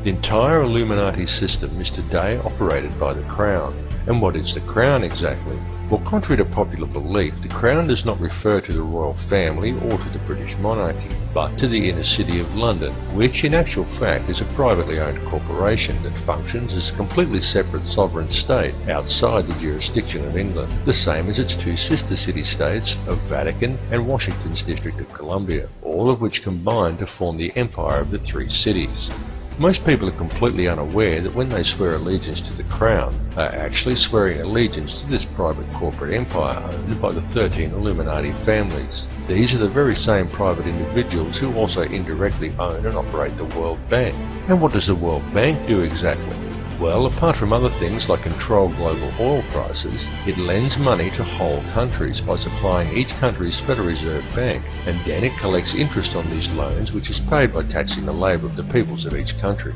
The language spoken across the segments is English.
The entire Illuminati system is today operated by the Crown. And what is the Crown exactly? Well, contrary to popular belief, the Crown does not refer to the royal family or to the British monarchy, but to the inner city of London, which in actual fact is a privately owned corporation that functions as a completely separate sovereign state outside the jurisdiction of England, the same as its two sister city-states of Vatican and Washington's District of Columbia, all of which combine to form the empire of the three cities. Most people are completely unaware that when they swear allegiance to the Crown, they are actually swearing allegiance to this private corporate empire owned by the 13 Illuminati families. These are the very same private individuals who also indirectly own and operate the World Bank. And what does the World Bank do exactly? Well, apart from other things like control global oil prices, it lends money to whole countries by supplying each country's Federal Reserve Bank, and then it collects interest on these loans, which is paid by taxing the labour of the peoples of each country.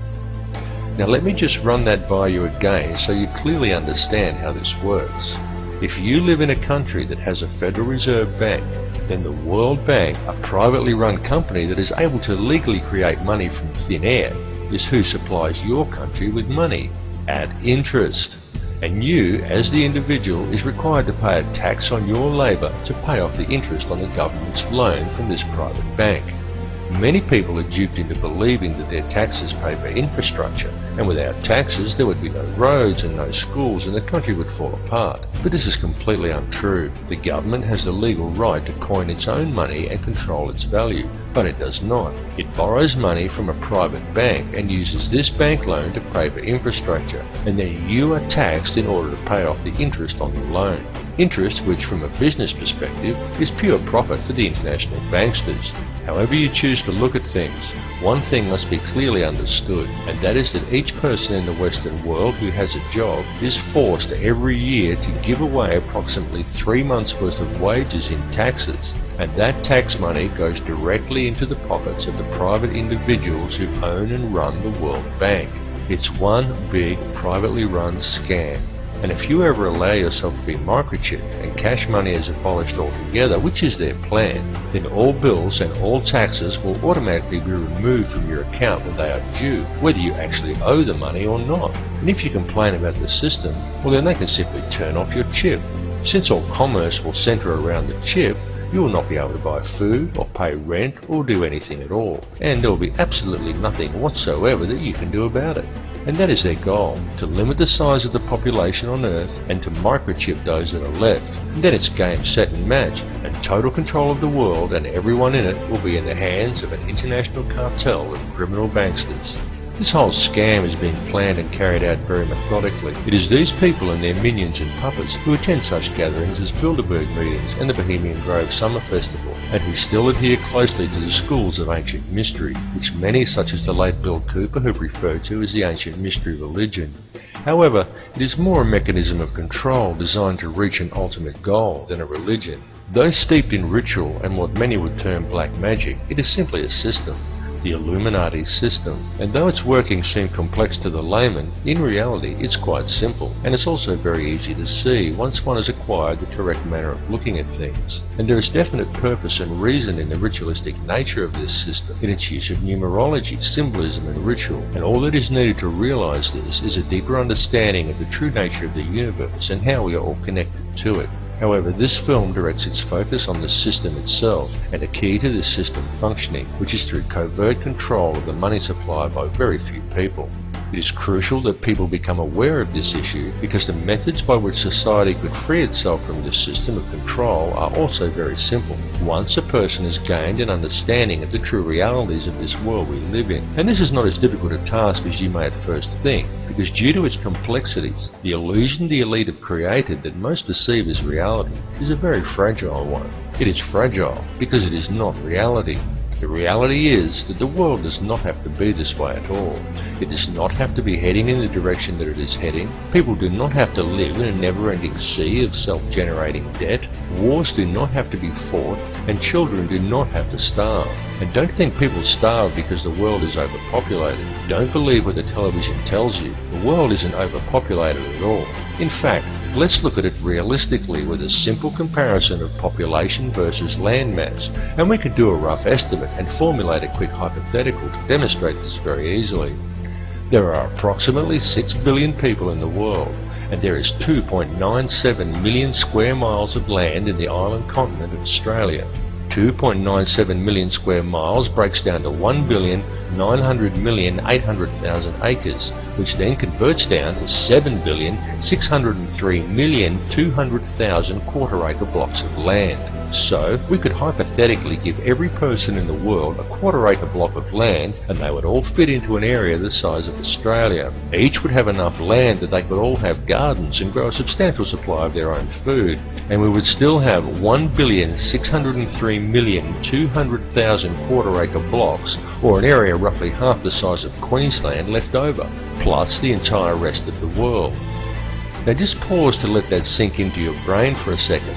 Now let me just run that by you again so you clearly understand how this works. If you live in a country that has a Federal Reserve Bank, then the World Bank, a privately run company that is able to legally create money from thin air, is who supplies your country with money at interest. And you, as the individual, is required to pay a tax on your labour to pay off the interest on the government's loan from this private bank. Many people are duped into believing that their taxes pay for infrastructure, and without taxes there would be no roads and no schools and the country would fall apart. But this is completely untrue. The government has the legal right to coin its own money and control its value, but it does not. It borrows money from a private bank and uses this bank loan to pay for infrastructure, and then you are taxed in order to pay off the interest on the loan. Interest which, from a business perspective, is pure profit for the international banksters. However you choose to look at things, one thing must be clearly understood, and that is that each person in the Western world who has a job is forced every year to give away approximately 3 months' worth of wages in taxes, and that tax money goes directly into the pockets of the private individuals who own and run the World Bank. It's one big privately run scam. And if you ever allow yourself to be microchipped and cash money is abolished altogether, which is their plan, then all bills and all taxes will automatically be removed from your account when they are due, whether you actually owe the money or not. And if you complain about the system, well then they can simply turn off your chip. Since all commerce will centre around the chip, you will not be able to buy food or pay rent or do anything at all, and there will be absolutely nothing whatsoever that you can do about it. And that is their goal, to limit the size of the population on Earth and to microchip those that are left. And then it's game, set and match, and total control of the world and everyone in it will be in the hands of an international cartel of criminal banksters. This whole scam is being planned and carried out very methodically. It is these people and their minions and puppets who attend such gatherings as Bilderberg meetings and the Bohemian Grove Summer Festival, and who still adhere closely to the schools of ancient mystery, which many such as the late Bill Cooper have referred to as the ancient mystery religion. However, it is more a mechanism of control designed to reach an ultimate goal than a religion. Though steeped in ritual and what many would term black magic, it is simply a system. The Illuminati system, and though its workings seem complex to the layman, in reality it's quite simple, and it's also very easy to see once one has acquired the correct manner of looking at things. And there is definite purpose and reason in the ritualistic nature of this system, in its use of numerology, symbolism and ritual, and all that is needed to realize this is a deeper understanding of the true nature of the universe and how we are all connected to it. However, this film directs its focus on the system itself and a key to this system functioning, which is through covert control of the money supply by very few people. It is crucial that people become aware of this issue because the methods by which society could free itself from this system of control are also very simple. Once a person has gained an understanding of the true realities of this world we live in, and this is not as difficult a task as you may at first think, because due to its complexities, the illusion the elite have created that most perceive as reality is a very fragile one. It is fragile because it is not reality. The reality is that the world does not have to be this way at all. It does not have to be heading in the direction that it is heading. People do not have to live in a never-ending sea of self-generating debt. Wars do not have to be fought, and children do not have to starve. And don't think people starve because the world is overpopulated. Don't believe what the television tells you. The world isn't overpopulated at all. In fact, let's look at it realistically with a simple comparison of population versus land mass, and we can do a rough estimate and formulate a quick hypothetical to demonstrate this very easily. There are approximately 6 billion people in the world, and there is 2.97 million square miles of land in the island continent of Australia. 2.97 million square miles breaks down to 1,900,800,000 acres, which then converts down to 7,603,200,000 quarter-acre blocks of land. So, we could hypothetically give every person in the world a quarter-acre block of land, and they would all fit into an area the size of Australia. Each would have enough land that they could all have gardens and grow a substantial supply of their own food, and we would still have 1,603,200,000 quarter-acre blocks, or an area roughly half the size of Queensland, left over, plus the entire rest of the world. Now just pause to let that sink into your brain for a second.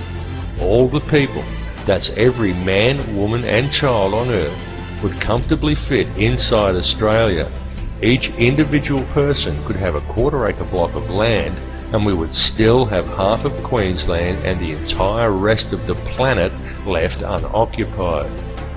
All the people, that's every man, woman and child on Earth, would comfortably fit inside Australia. Each individual person could have a quarter-acre block of land, and we would still have half of Queensland and the entire rest of the planet left unoccupied.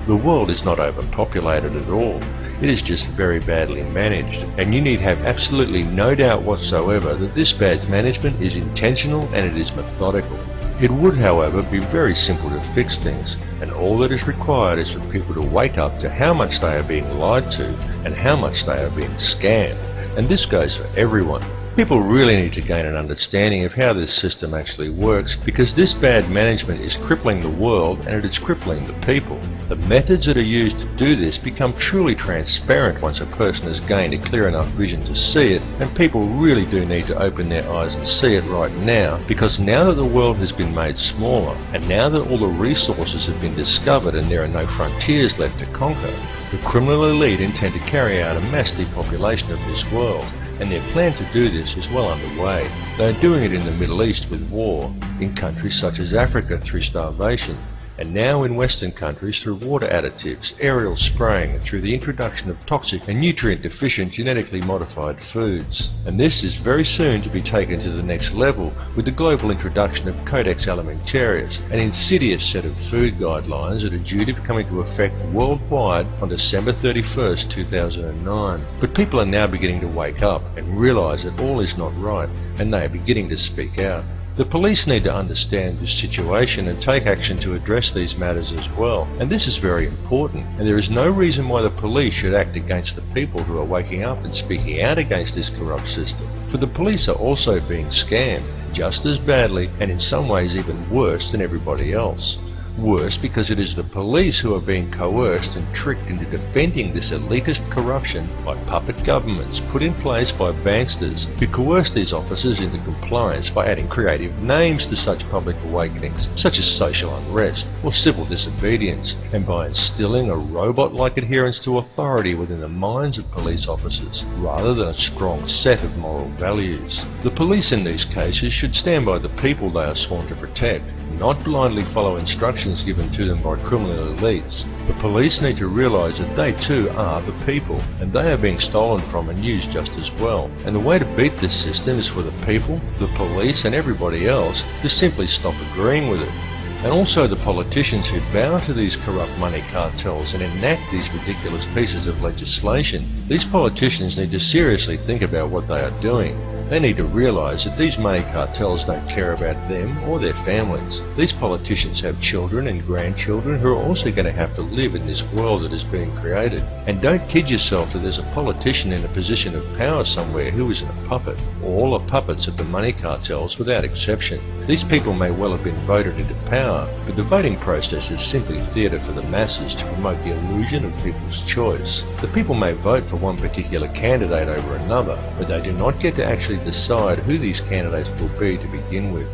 The world is not overpopulated at all. It is just very badly managed, and you need have absolutely no doubt whatsoever that this bad management is intentional and it is methodical. It would, however, be very simple to fix things, and all that is required is for people to wake up to how much they are being lied to and how much they are being scammed. And this goes for everyone. People really need to gain an understanding of how this system actually works, because this bad management is crippling the world and it is crippling the people. The methods that are used to do this become truly transparent once a person has gained a clear enough vision to see it, and people really do need to open their eyes and see it right now, because now that the world has been made smaller, and now that all the resources have been discovered and there are no frontiers left to conquer, the criminal elite intend to carry out a mass depopulation of this world. And their plan to do this is well underway. They are doing it in the Middle East with war, in countries such as Africa through starvation, and now in Western countries through water additives, aerial spraying, and through the introduction of toxic and nutrient-deficient genetically modified foods. And this is very soon to be taken to the next level with the global introduction of Codex Alimentarius, an insidious set of food guidelines that are due to come into effect worldwide on December 31st, 2009. But people are now beginning to wake up and realise that all is not right, and they are beginning to speak out. The police need to understand this situation and take action to address these matters as well, and this is very important, and there is no reason why the police should act against the people who are waking up and speaking out against this corrupt system, for the police are also being scammed, just as badly and in some ways even worse than everybody else. Worse because it is the police who are being coerced and tricked into defending this elitist corruption by puppet governments put in place by banksters who coerce these officers into compliance by adding creative names to such public awakenings, such as social unrest or civil disobedience, and by instilling a robot-like adherence to authority within the minds of police officers, rather than a strong set of moral values. The police in these cases should stand by the people they are sworn to protect, not blindly follow instructions given to them by criminal elites. The police need to realise that they too are the people, and they are being stolen from and used just as well. And the way to beat this system is for the people, the police and everybody else to simply stop agreeing with it. And also the politicians who bow to these corrupt money cartels and enact these ridiculous pieces of legislation. These politicians need to seriously think about what they are doing. They need to realise that these money cartels don't care about them or their families. These politicians have children and grandchildren who are also going to have to live in this world that is being created. And don't kid yourself that there's a politician in a position of power somewhere who isn't a puppet. All are puppets of the money cartels without exception. These people may well have been voted into power, but the voting process is simply theatre for the masses to promote the illusion of people's choice. The people may vote for one particular candidate over another, but they do not get to actually decide who these candidates will be to begin with.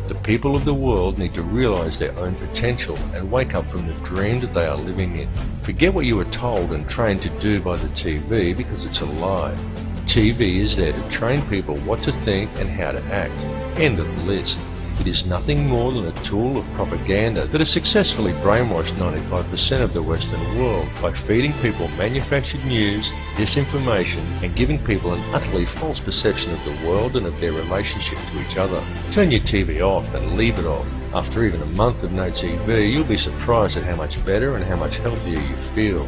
The people of the world need to realise their own potential and wake up from the dream that they are living in. Forget what you were told and trained to do by the TV, because it's a lie. TV is there to train people what to think and how to act. End of the list. It is nothing more than a tool of propaganda that has successfully brainwashed 95% of the Western world by feeding people manufactured news, disinformation, and giving people an utterly false perception of the world and of their relationship to each other. Turn your TV off and leave it off. After even a month of no TV, you'll be surprised at how much better and how much healthier you feel.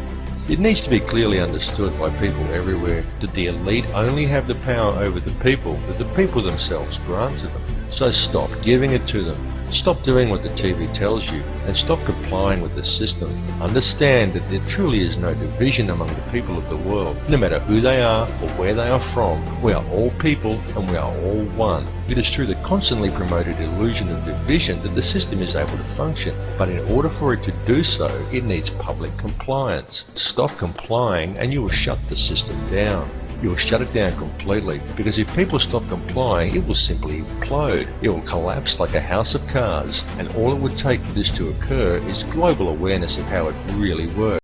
It needs to be clearly understood by people everywhere that the elite only have the power over the people that the people themselves grant to them. So stop giving it to them. Stop doing what the TV tells you and stop complying with the system. Understand that there truly is no division among the people of the world. No matter who they are or where they are from, we are all people and we are all one. It is through the constantly promoted illusion of division that the system is able to function, but in order for it to do so, it needs public compliance. Stop complying and you will shut the system down. You will shut it down completely, because if people stop complying, it will simply implode. It will collapse like a house of cards, and all it would take for this to occur is global awareness of how it really works.